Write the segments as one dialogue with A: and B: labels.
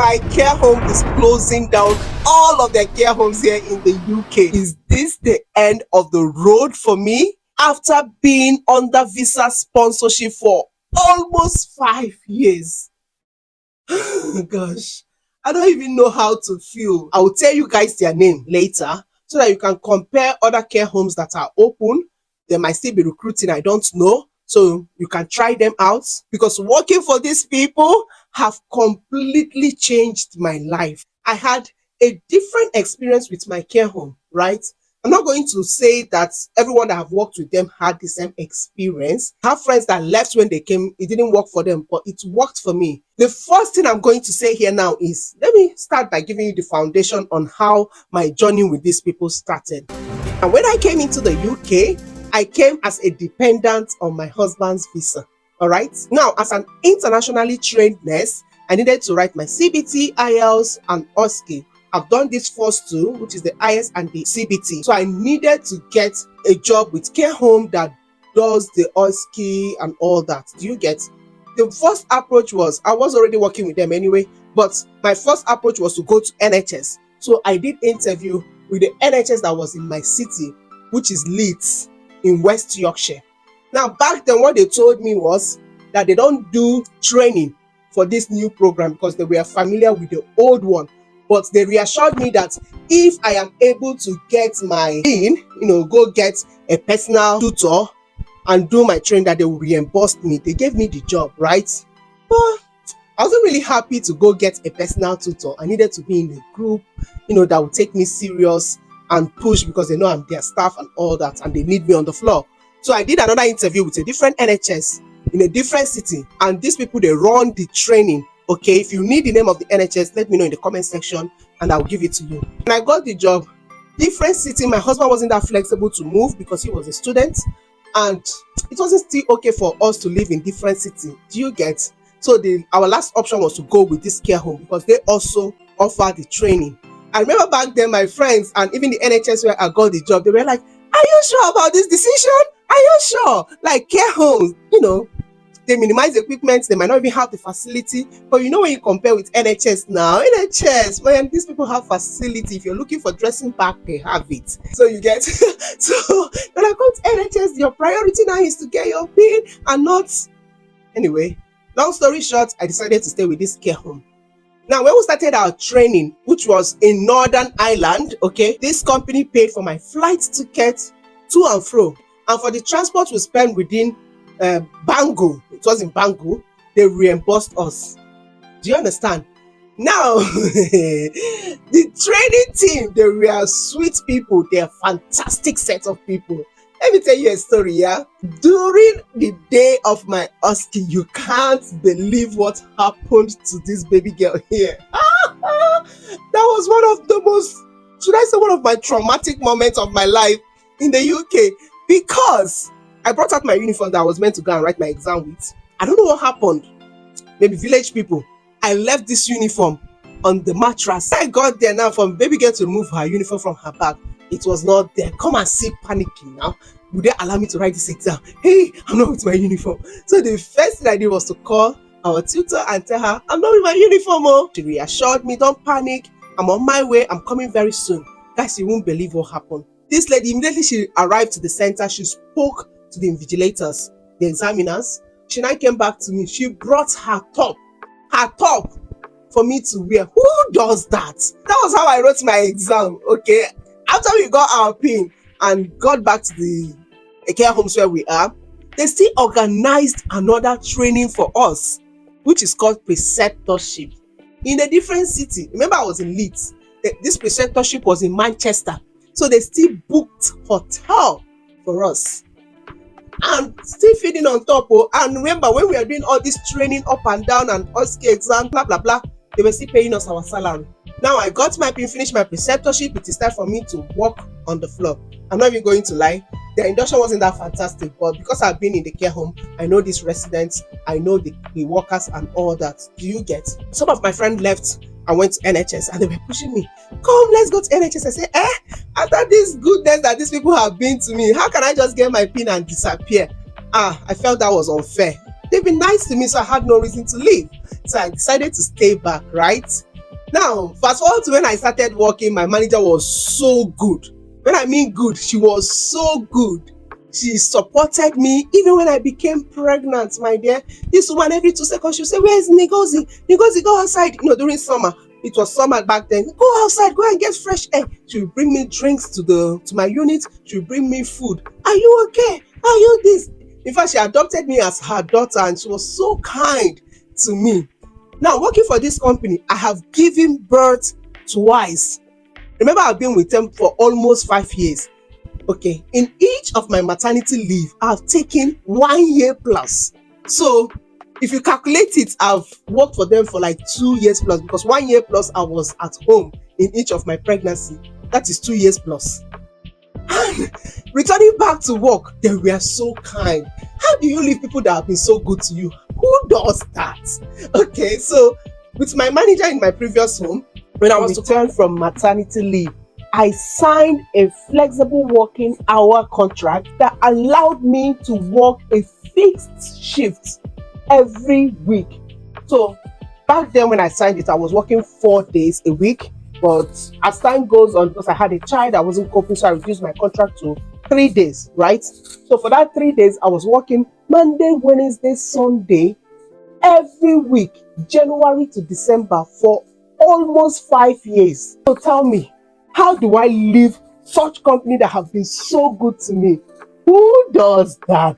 A: My care home is closing down all of their care homes here in the UK. Is this the end of the road for me? After being under visa sponsorship for almost 5 years. Gosh, I don't even know how to feel. I will tell you guys their name later so that you can compare other care homes that are open. They might still be recruiting, I don't know. So you can try them out, because working for these people have completely changed my life. I had a different experience with my care home, right? I'm not going to say that everyone that have worked with them had the same experience. I have friends that left when they came, it didn't work for them, but it worked for me. The first thing I'm going to say here now is, let me start by giving you the foundation on how my journey with these people started. And when I came into the UK, I came as a dependent on my husband's visa. All right. Now, as an internationally trained nurse, I needed to write my CBT, IELTS, and OSCE. I've done these first two, which is the IELTS and the CBT. So I needed to get a job with care home that does the OSCE and all that. Do you get? The first approach was, I was already working with them anyway, but my first approach was to go to NHS. So I did interview with the NHS that was in my city, which is Leeds in West Yorkshire. Now, back then, what they told me was that they don't do training for this new program because they were familiar with the old one. But they reassured me that if I am able to get my go get a personal tutor and do my training, that they will reimburse me. They gave me the job, right? But I wasn't really happy to go get a personal tutor. I needed to be in a group, that would take me serious and push, because they know I'm their staff and all that, and they need me on the floor. So I did another interview with a different NHS in a different city, and these people, they run the training. Okay, if you need the name of the NHS, let me know in the comment section and I'll give it to you. And I got the job. Different city. My husband wasn't that flexible to move because he was a student, and it wasn't still okay for us to live in different city. Do you get? So our last option was to go with this care home because they also offer the training. I remember back then, my friends and even the NHS where I got the job, they were like, "Are you sure about this decision? Are you sure?" Like care homes, they minimize the equipment, they might not even have the facility. But when you compare with NHS now, NHS, man, these people have facility. If you're looking for dressing back, they have it. So you get, so when I come to NHS, your priority now is to get your pin and not. Anyway, long story short, I decided to stay with this care home. Now, when we started our training, which was in Northern Ireland, okay, this company paid for my flight ticket to and fro. And for the transport we spent within Bangor, it was in Bangor, they reimbursed us. Do you understand? Now, the training team, they were sweet people. They're a fantastic set of people. Let me tell you a story, yeah? During the day of my OSCE, you can't believe what happened to this baby girl here. That was one of the most, should I say, one of my traumatic moments of my life in the UK, because I brought out my uniform that I was meant to go and write my exam with. I don't know what happened. Maybe village people. I left this uniform on the mattress. I got there now, from baby girl to remove her uniform from her bag. It was not there. Come and see, panicking now. Would they allow me to write this exam? Hey, I'm not with my uniform. So the first thing I did was to call our tutor and tell her, I'm not with my uniform. Oh. She reassured me, don't panic. I'm on my way. I'm coming very soon. Guys, you won't believe what happened. This lady, immediately she arrived to the center, she spoke to the invigilators, the examiners. She now came back to me. She brought her top for me to wear. Who does that? That was how I wrote my exam. Okay. After we got our pin and got back to the care homes where we are, they still organized another training for us, which is called preceptorship in a different city. Remember, I was in Leeds. This preceptorship was in Manchester. So they still booked hotel for us. And still feeding on top. Oh, and remember, when we were doing all this training up and down and OSCE exam, blah, blah, blah, they were still paying us our salary. Now I got my pin, finished my preceptorship. It is time for me to walk on the floor. I'm not even going to lie. The induction wasn't that fantastic, but because I've been in the care home, I know these residents, I know the workers and all that. Do you get? Some of my friends left and went to NHS and they were pushing me. Come, let's go to NHS. I said, after this goodness that these people have been to me, how can I just get my pin and disappear? I felt that was unfair. They've been nice to me, so I had no reason to leave. So I decided to stay back, right? Now, fast forward to when I started working, my manager was so good. When I mean good, she was so good. She supported me even when I became pregnant, my dear. This woman, every 2 seconds, she'll say, "Where's Ngozi? Ngozi, go outside." During summer. It was summer back then. "Go outside, go and get fresh air." She will bring me drinks to my unit. She will bring me food. "Are you okay? Are you this?" In fact, she adopted me as her daughter, and she was so kind to me. Now, working for this company, I have given birth twice. Remember, I've been with them for almost 5 years. Okay, in each of my maternity leave, I've taken 1 year plus. So if you calculate it, I've worked for them for like 2 years plus, because 1 year plus I was at home in each of my pregnancy. That is 2 years plus. And returning back to work, they were so kind. How do you leave people that have been so good to you? Who does that? Okay, so with my manager in my previous home, when I was returned from maternity leave, I signed a flexible working hour contract that allowed me to work a fixed shift every week. So back then when I signed it, I was working 4 days a week. But as time goes on, because I had a child, I wasn't coping, so I reduced my contract to 3 days, right? So for that 3 days, I was working Monday, Wednesday, Sunday, every week, January to December, for almost 5 years. So tell me, how do I leave such company that have been so good to me? Who does that?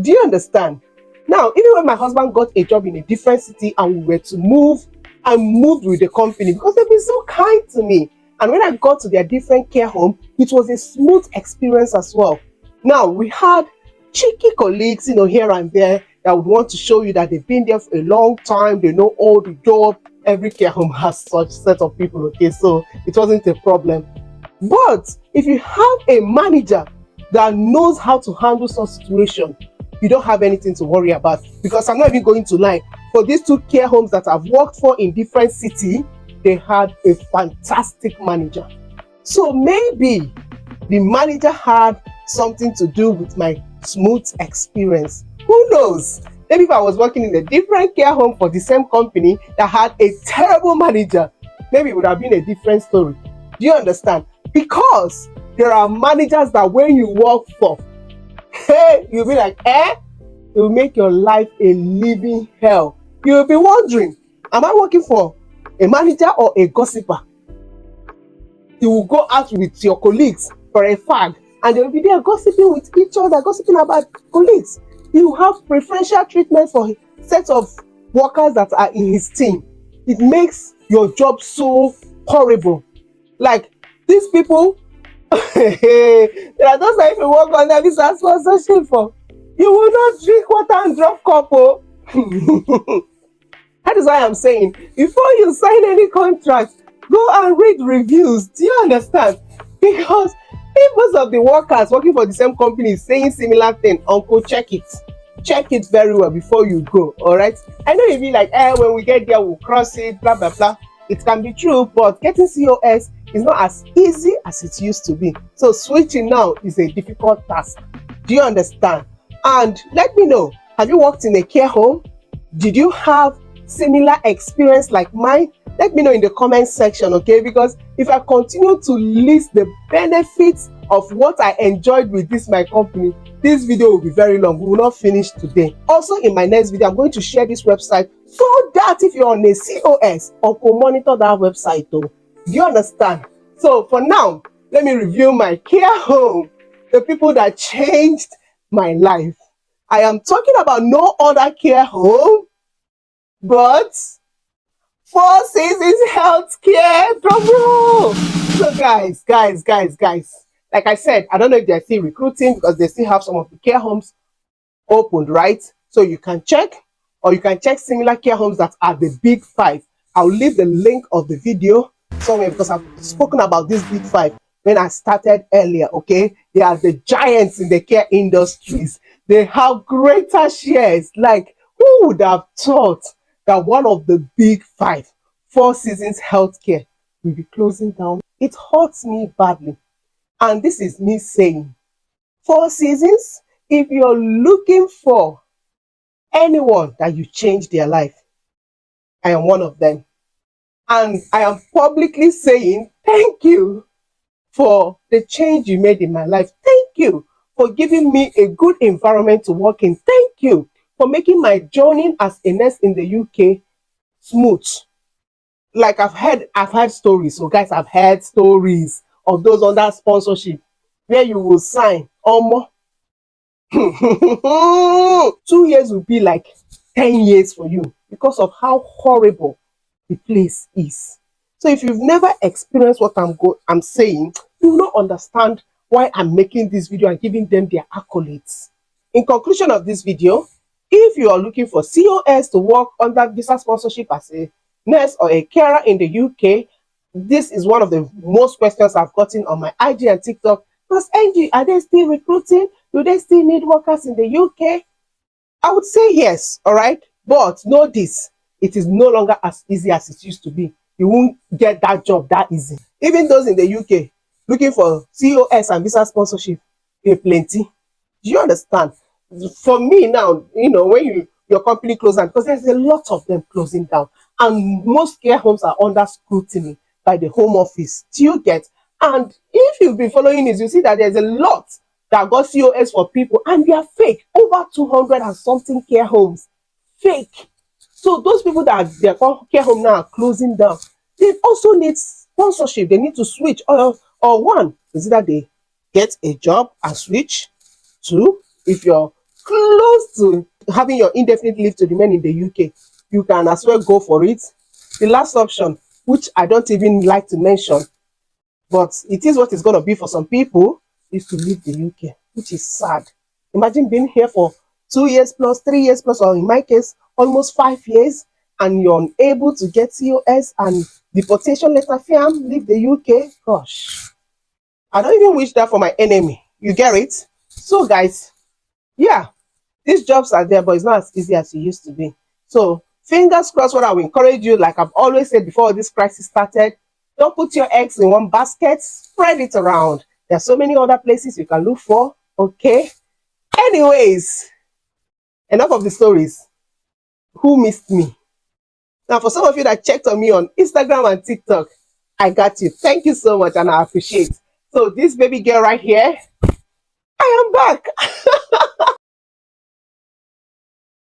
A: Do you understand? Now, even when my husband got a job in a different city and we were to move, I moved with the company because they've been so kind to me. And when I got to their different care home, it was a smooth experience as well. Now, we had cheeky colleagues, here and there, that would want to show you that they've been there for a long time, they know all the job. Every care home has such set of people, okay, so it wasn't a problem. But if you have a manager that knows how to handle such situation, you don't have anything to worry about. Because I'm not even going to lie, for these 2 care homes that I've worked for in different cities, they had a fantastic manager. So maybe the manager had something to do with my smooth experience. Who knows? Maybe if I was working in a different care home for the same company that had a terrible manager, maybe it would have been a different story. Do you understand? Because there are managers that when you work for, hey, you'll be like, it will make your life a living hell. You'll be wondering, am I working for a manager or a gossiper? You will go out with your colleagues for a fag, and they will be there gossiping with each other, gossiping about colleagues. You have preferential treatment for sets of workers that are in his team. It makes your job so horrible. Like these people, there are those that if you work on them, it's a sponsorship for. You will not drink water and drop cup. Oh. That is why I'm saying, before you sign any contract, go and read reviews. Do you understand? Because if most of the workers working for the same company is saying similar thing, uncle, check it. Check it very well before you go, all right? I know you'll be like, when we get there, we'll cross it, blah, blah, blah. It can be true, but getting COS is not as easy as it used to be. So switching now is a difficult task. Do you understand? And let me know, have you worked in a care home? Did you have similar experience like mine? Let me know in the comment section, okay? Because if I continue to list the benefits of what I enjoyed with my company, this video will be very long. We will not finish today. Also, in my next video, I'm going to share this website so that if you're on a COS, or can monitor that website though. Do you understand? So for now, let me review my care home, the people that changed my life. I am talking about no other care home but 4 Seasons Healthcare. Drum roll. So guys, like I said, I don't know if they're still recruiting because they still have some of the care homes opened, right? So you can check, or you can check similar care homes that are the big 5. I'll leave the link of the video somewhere because I've spoken about these big 5 when I started earlier, okay? They are the giants in the care industries. They have greater shares. Like, who would have thought that one of the big 5, 4 Seasons Healthcare, will be closing down? It hurts me badly. And this is me saying, 4 Seasons, if you're looking for anyone that you change their life, I am one of them. And I am publicly saying thank you for the change you made in my life. Thank you for giving me a good environment to work in. Thank you for making my journey as a nurse in the UK smooth. Like I've heard stories. So guys, I've heard stories of those under sponsorship where you will sign almost 2 years will be like 10 years for you because of how horrible the place is. So if you've never experienced what I'm saying, you will not understand why I'm making this video and giving them their accolades. In conclusion of this video, if you are looking for COS to work under visa sponsorship as a nurse or a carer in the UK, this is one of the most questions I've gotten on my IG and TikTok. Plus, NG, are they still recruiting? Do they still need workers in the UK? I would say yes, all right? But know this, it is no longer as easy as it used to be. You won't get that job that easy. Even those in the UK looking for COS and visa sponsorship, they plenty. Do you understand? For me now, when your company closes down, because there's a lot of them closing down, and most care homes are under scrutiny by the Home Office. Do you get? And if you've been following this, you see that there's a lot that got COS for people, and they are fake. Over 200 and something care homes, fake. So those people that their care home now are closing down, they also need sponsorship. They need to switch, or one is either they get a job and switch. Two, if you're close to having your indefinite leave to remain in the UK, you can as well go for it. The last option, which I don't even like to mention, but it is what it's going to be for some people, is to leave the UK, which is sad. Imagine being here for 2 years plus, 3 years plus, or in my case, almost 5 years, and you're unable to get COS and deportation letter, fam, leave the UK. Gosh, I don't even wish that for my enemy. You get it? So, guys, yeah, these jobs are there, but it's not as easy as it used to be. So, fingers crossed. What I will encourage you, like I've always said before this crisis started, don't put your eggs in one basket, spread it around. There are so many other places you can look for. Okay. Anyways, enough of the stories. Who missed me? Now, for some of you that checked on me on Instagram and TikTok, I got you. Thank you so much, and I appreciate. So, this baby girl right here, I am back.